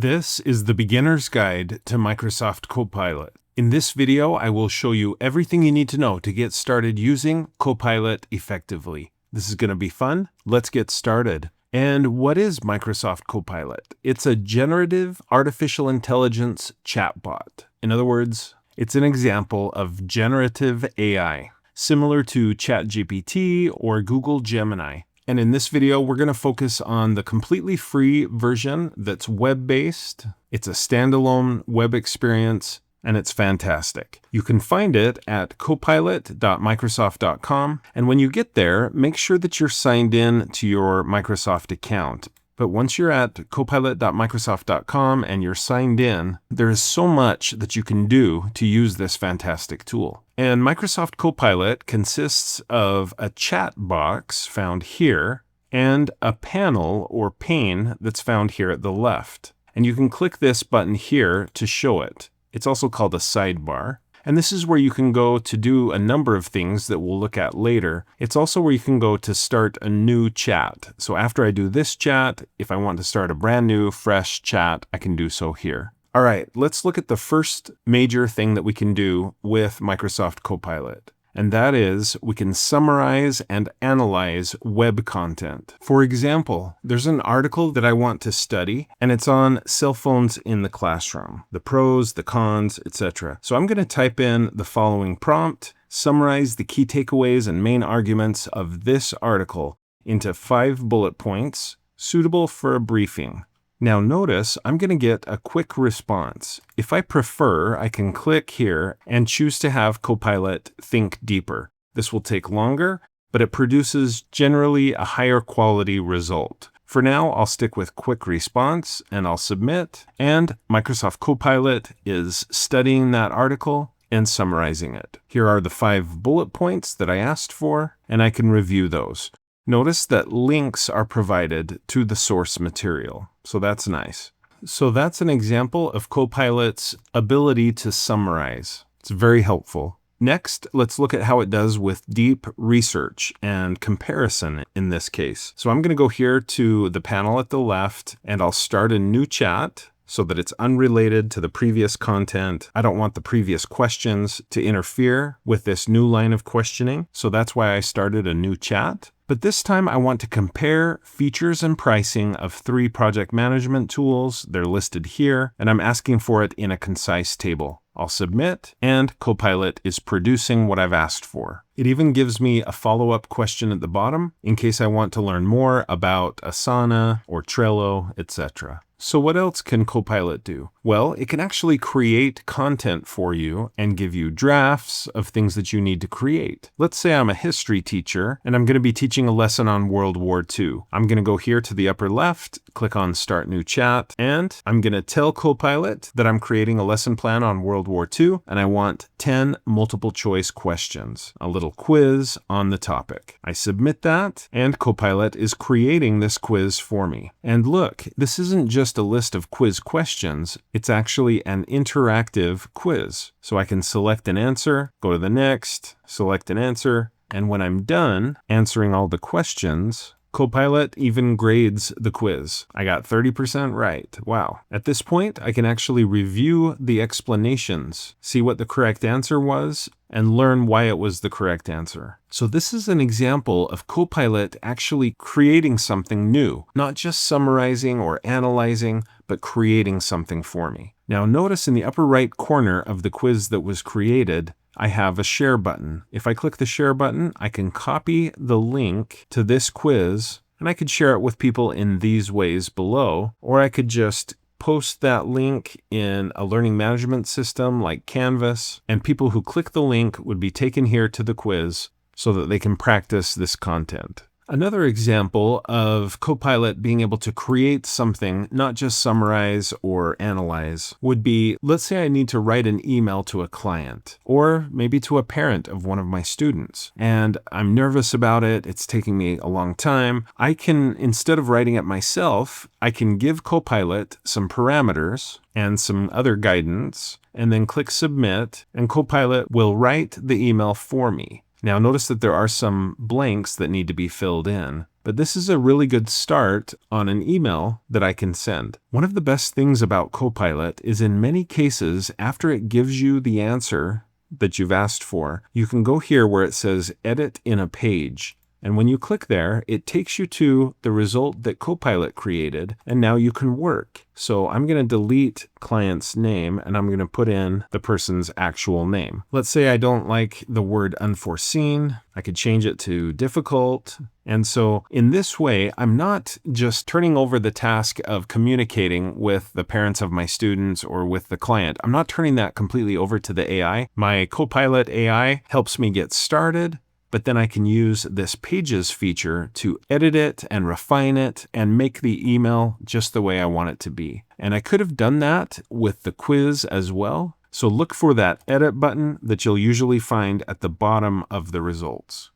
This is the beginner's guide to Microsoft Copilot. In this video, I will show you everything you need to know to get started using Copilot effectively. This is going to be fun. Let's get started. And what is Microsoft Copilot? It's a generative artificial intelligence chatbot. In other words, it's an example of generative AI, similar to ChatGPT or Google Gemini. And in this video, we're going to focus on the completely free version that's web-based. It's a standalone web experience, and it's fantastic. You can find it at copilot.microsoft.com. And when you get there, make sure that you're signed in to your Microsoft account. But once you're at copilot.microsoft.com and you're signed in, there is so much that you can do to use this fantastic tool. And Microsoft Copilot consists of a chat box found here and a panel or pane that's found here at the left. And you can click this button here to show it. It's also called a sidebar. And this is where you can go to do a number of things that we'll look at later. It's also where you can go to start a new chat. So after I do this chat, if I want to start a brand new, fresh chat, I can do so here. All right, let's look at the first major thing that we can do with Microsoft Copilot. And that is we can summarize and analyze web content. For example, there's an article that I want to study, and it's on cell phones in the classroom, the pros, the cons, etc. So I'm going to type in the following prompt, summarize the key takeaways and main arguments of this article into 5 bullet points suitable for a briefing. Now notice I'm going to get a quick response. If I prefer, I can click here and choose to have Copilot think deeper. This will take longer, but it produces generally a higher quality result. For now, I'll stick with quick response and I'll submit. And Microsoft Copilot is studying that article and summarizing it. Here are the 5 bullet points that I asked for, and I can review those. Notice that links are provided to the source material, so that's nice. So that's an example of Copilot's ability to summarize. It's very helpful. Next, let's look at how it does with deep research and comparison in this case. So I'm going to go here to the panel at the left, and I'll start a new chat so that it's unrelated to the previous content. I don't want the previous questions to interfere with this new line of questioning, so that's why I started a new chat. But this time I want to compare features and pricing of 3 project management tools. They're listed here, and I'm asking for it in a concise table. I'll submit, and Copilot is producing what I've asked for. It even gives me a follow-up question at the bottom in case I want to learn more about Asana or Trello, etc. So what else can Copilot do? Well, it can actually create content for you and give you drafts of things that you need to create. Let's say I'm a history teacher and I'm going to be teaching a lesson on World War II. I'm going to go here to the upper left, click on Start New Chat, and I'm going to tell Copilot that I'm creating a lesson plan on World War II and I want 10 multiple choice questions, a little quiz on the topic. I submit that, and Copilot is creating this quiz for me. And look, this isn't just a list of quiz questions, it's actually an interactive quiz. So I can select an answer, go to the next, select an answer, and when I'm done answering all the questions, Copilot even grades the quiz. I got 30% right. Wow. At this point, I can actually review the explanations, see what the correct answer was, and learn why it was the correct answer. So this is an example of Copilot actually creating something new, not just summarizing or analyzing, but creating something for me. Now notice in the upper right corner of the quiz that was created, I have a share button. If I click the share button, I can copy the link to this quiz, and I could share it with people in these ways below, or I could just post that link in a learning management system like Canvas, and people who click the link would be taken here to the quiz so that they can practice this content. Another example of Copilot being able to create something, not just summarize or analyze, would be, let's say I need to write an email to a client, or maybe to a parent of one of my students, and I'm nervous about it, it's taking me a long time. I can, instead of writing it myself, I can give Copilot some parameters and some other guidance, and then click Submit, and Copilot will write the email for me. Now notice that there are some blanks that need to be filled in, but this is a really good start on an email that I can send. One of the best things about Copilot is in many cases, after it gives you the answer that you've asked for, you can go here where it says edit in a page. And when you click there, it takes you to the result that Copilot created, and now you can work. So I'm going to delete client's name, and I'm going to put in the person's actual name. Let's say I don't like the word unforeseen. I could change it to difficult. And so in this way, I'm not just turning over the task of communicating with the parents of my students or with the client. I'm not turning that completely over to the AI. My Copilot AI helps me get started, but then I can use this Pages feature to edit it and refine it and make the email just the way I want it to be. And I could have done that with the quiz as well. So look for that edit button that you'll usually find at the bottom of the results.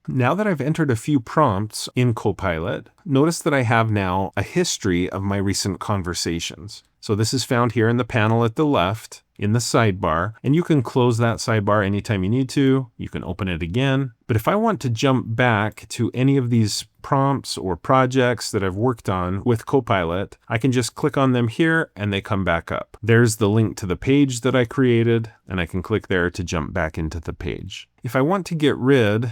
Now that I've entered a few prompts in Copilot, notice that I have now a history of my recent conversations. So this is found here in the panel at the left in the sidebar, and you can close that sidebar anytime you need to. You can open it again. But if I want to jump back to any of these prompts or projects that I've worked on with Copilot, I can just click on them here and they come back up. There's the link to the page that I created, and I can click there to jump back into the page. If I want to get rid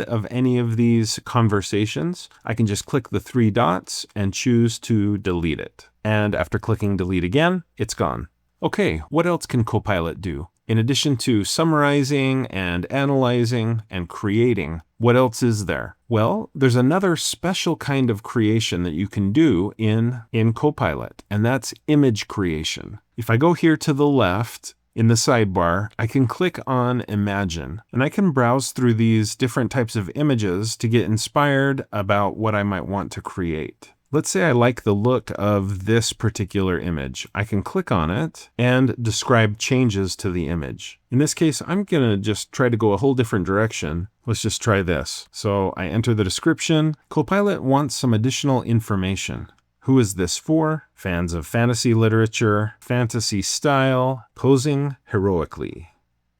of any of these conversations, I can just click the three dots and choose to delete it. And after clicking delete again, it's gone. Okay, what else can Copilot do? In addition to summarizing and analyzing and creating, what else is there? Well, there's another special kind of creation that you can do in Copilot, and that's image creation. If I go here to the left, in the sidebar, I can click on Imagine, and I can browse through these different types of images to get inspired about what I might want to create. Let's say I like the look of this particular image. I can click on it and describe changes to the image. In this case, I'm going to just try to go a whole different direction. Let's just try this. So I enter the description. Copilot wants some additional information. Who is this for? Fans of fantasy literature, fantasy style, posing heroically.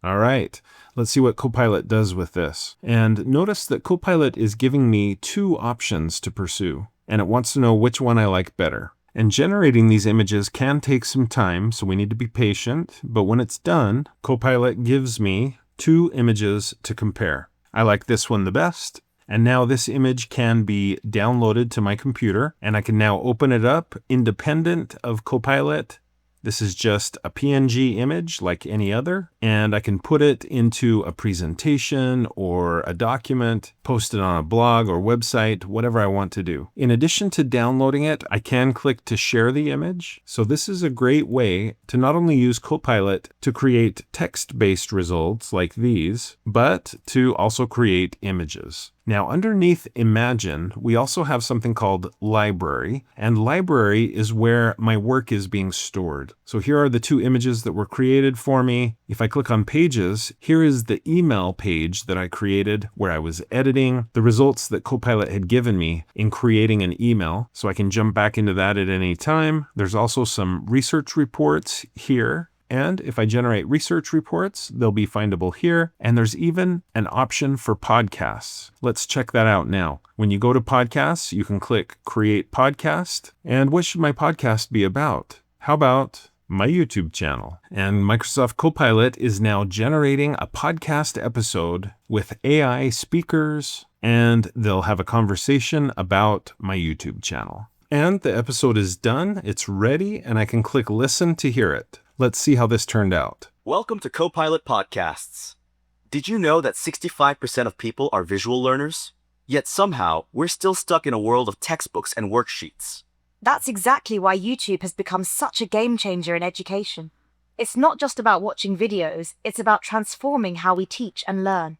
All right, let's see what Copilot does with this. And notice that Copilot is giving me two options to pursue, and it wants to know which one I like better. And generating these images can take some time, so we need to be patient. But when it's done, Copilot gives me two images to compare. I like this one the best. And now this image can be downloaded to my computer, and I can now open it up independent of Copilot. This is just a PNG image like any other, and I can put it into a presentation or a document, post it on a blog or website, whatever I want to do. In addition to downloading it, I can click to share the image. So this is a great way to not only use Copilot to create text-based results like these, but to also create images. Now, underneath Imagine, we also have something called Library, and Library is where my work is being stored. So here are the two images that were created for me. If I click on Pages, here is the email page that I created where I was editing the results that Copilot had given me in creating an email. So I can jump back into that at any time. There's also some research reports here. And if I generate research reports, they'll be findable here. And there's even an option for podcasts. Let's check that out now. When you go to podcasts, you can click Create Podcast. And what should my podcast be about? How about my YouTube channel? And Microsoft Copilot is now generating a podcast episode with AI speakers, and they'll have a conversation about my YouTube channel. And the episode is done, it's ready, and I can click Listen to hear it. Let's see how this turned out. Welcome to Copilot Podcasts. Did you know that 65% of people are visual learners? Yet somehow, we're still stuck in a world of textbooks and worksheets. That's exactly why YouTube has become such a game changer in education. It's not just about watching videos, it's about transforming how we teach and learn.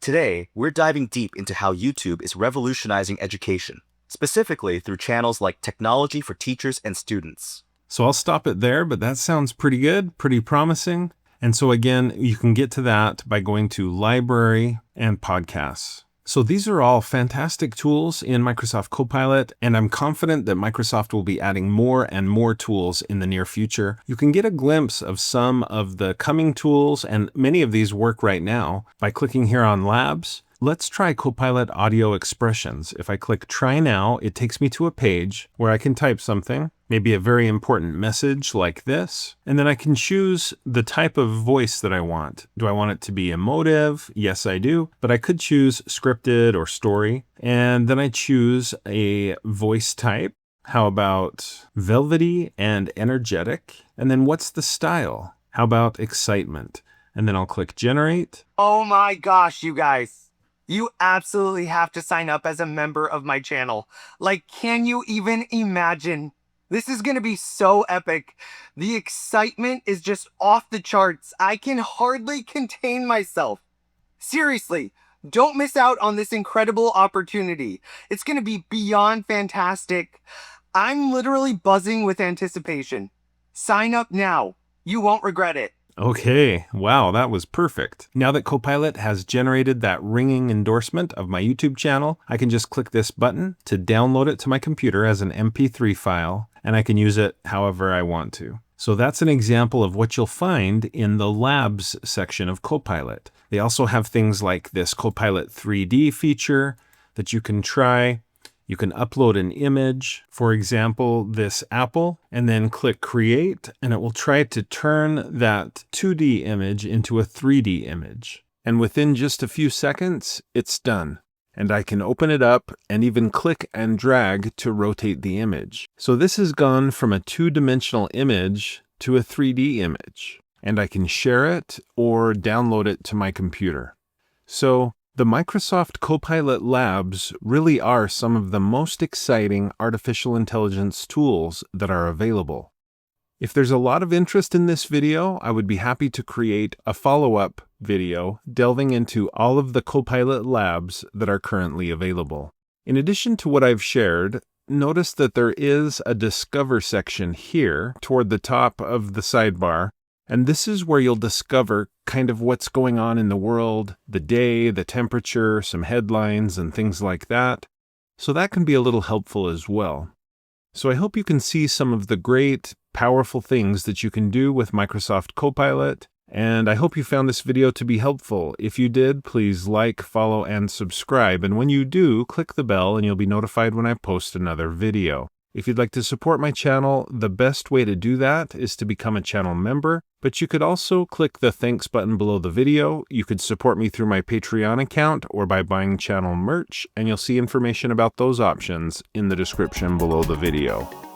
Today, we're diving deep into how YouTube is revolutionizing education, specifically through channels like Technology for Teachers and Students. So I'll stop it there, but that sounds pretty good, pretty promising. And so again, you can get to that by going to Library and Podcasts. So these are all fantastic tools in Microsoft Copilot, and I'm confident that Microsoft will be adding more and more tools in the near future. You can get a glimpse of some of the coming tools, and many of these work right now, by clicking here on Labs. Let's try Copilot Audio Expressions. If I click Try Now, it takes me to a page where I can type something, maybe a very important message like this, and then I can choose the type of voice that I want. Do I want it to be emotive? Yes, I do, but I could choose scripted or story, and then I choose a voice type. How about velvety and energetic? And then what's the style? How about excitement? And then I'll click Generate. Oh my gosh, you guys. You absolutely have to sign up as a member of my channel. Like, can you even imagine? This is gonna be so epic. The excitement is just off the charts. I can hardly contain myself. Seriously, don't miss out on this incredible opportunity. It's gonna be beyond fantastic. I'm literally buzzing with anticipation. Sign up now. You won't regret it. Okay, wow, that was perfect. Now that Copilot has generated that ringing endorsement of my YouTube channel, I can just click this button to download it to my computer as an MP3 file, and I can use it however I want to. So that's an example of what you'll find in the Labs section of Copilot. They also have things like this Copilot 3D feature that you can try. You can upload an image, for example, this apple, and then click Create, and it will try to turn that 2D image into a 3D image. And within just a few seconds, it's done. And I can open it up and even click and drag to rotate the image. So this has gone from a two-dimensional image to a 3D image. And I can share it or download it to my computer. So the Microsoft Copilot Labs really are some of the most exciting artificial intelligence tools that are available. If there's a lot of interest in this video, I would be happy to create a follow-up video delving into all of the Copilot Labs that are currently available. In addition to what I've shared, notice that there is a Discover section here toward the top of the sidebar. And this is where you'll discover kind of what's going on in the world, the day, the temperature, some headlines, and things like that. So that can be a little helpful as well. So I hope you can see some of the great, powerful things that you can do with Microsoft Copilot. And I hope you found this video to be helpful. If you did, please like, follow, and subscribe. And when you do, click the bell and you'll be notified when I post another video. If you'd like to support my channel, the best way to do that is to become a channel member, but you could also click the thanks button below the video. You could support me through my Patreon account or by buying channel merch, and you'll see information about those options in the description below the video.